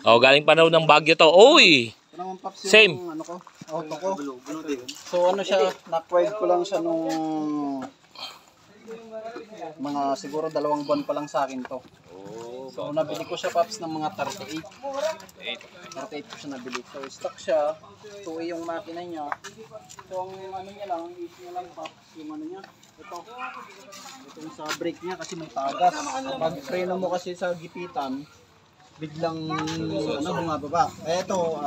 Oh, galing pa daw ng Baguio to. Uy! Ito naman Paps yung Same. ano ko, auto ko. So ano siya, na-acquired ko lang siya nung mga siguro 2 buwan pa lang sa akin to. So nabili ko siya Paps ng mga 38. 38 ko siya nabili. So stock siya, 2A yung makina niya. So ang ano niya lang, is niya lang Paps, yung ano niya. Itong sa brake niya kasi may tagas. Pag preno mo kasi sa gipitan, biglang bumababa. Eh ito,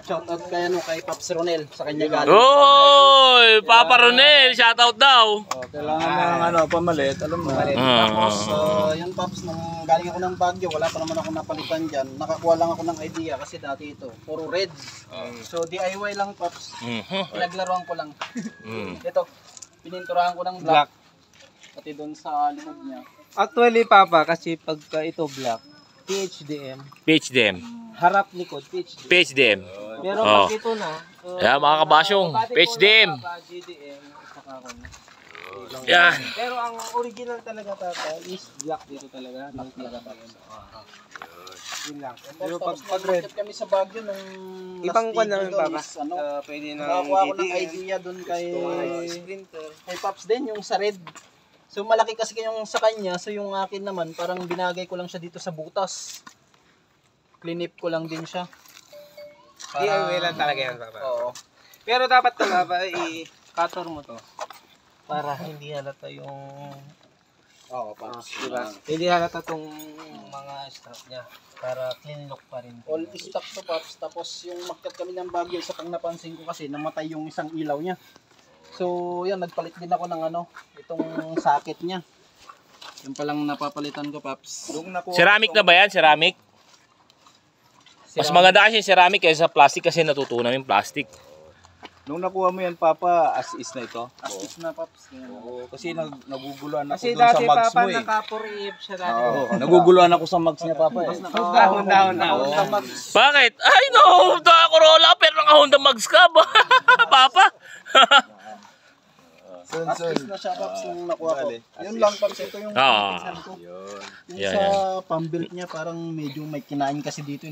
shoutout kay Paps Ronel sa kanya galing. Oy! Papa Ronel, shoutout daw. Kailangan ng pamalit, alam mo. Tapos, yun Paps, nung galing ako ng Baguio, wala pa naman ako napalitan dyan. Nakakuha lang ako ng idea kasi dati ito, puro red. So DIY lang Paps, pinaglaruan ko lang. Ito, pininturahan ko ng black. Pati doon sa likod niya. Actually, Papa, kasi pagka ito black, PHDM. PHDM. Harap likod, PHDM. PHDM. Pero pag ito na, Yan mga kabasyong, PHDM. GDM, saka ako na. Yan. Pero ang original talaga Papa is black dito talaga. Black talaga Papa. Yun lang. Pero pag red, kami sa Baguio nung ibang kwan naman Papa. Pwede na nakakuha ko ng idea doon kay Paps din, yung sa red. So malaki kasi yung sa kanya, so yung akin naman parang binagay ko lang siya dito sa butas. Cleanip ko lang din siya. DIY lang talaga yan Papa. Oo. Pero dapat to Papa, i-cutter mo to. Para hindi halata yung Paps. diba? Hindi halata tong mga strap niya. Para clean look pa rin. All stock to Paps. Tapos yung makyat kami ng Baguio, sa pang napansin ko kasi namatay yung isang ilaw niya. So yan, nagpalit din ako ng itong socket niya. Yung palang napapalitan ko Paps. Ceramic na ba yan? Ceramic? Mas maganda kasi ceramic kaysa plastic kasi natutunaw yung plastic. Nung nakuha mo yan, Papa, as is na ito? As is na Paps. Oo, kasi naguguluhan ako kasi dun sa dati mags Papa, mo eh. naka-4EF siya dati. Oo, naguguluhan ako sa mags niya, Papa eh. Down. Bakit? Ay no, Honda Corolla pero naka Honda Mags ka ba? Papa? As is na siya Paps nung nakuha ko. Yun lang Paps, ito yung tignan ko. Yung Yan, sa pambuilt niya parang medyo may kinain kasi dito.